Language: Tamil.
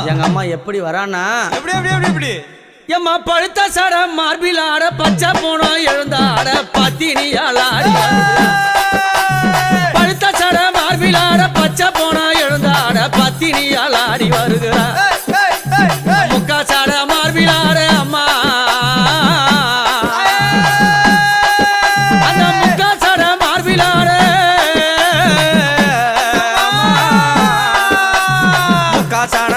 எங்க அம்மா எப்படி வரானா எப்படி எப்படி எப்படி எப்படி எம்மா பழுத்த சட மார்பில் ஆட பச்சை போனோம் எழுந்தாட பத்தினியால் ஆடி பழுத்த சட மார்பில் ஆட பச்சை போனோம் எழுந்தாட பத்தினியால் ஆடி வருகிறார் முக்கா சட மார்பில் ஆட அம்மா அந்த முக்கா சட மார்பில் ஆட முக்கா சட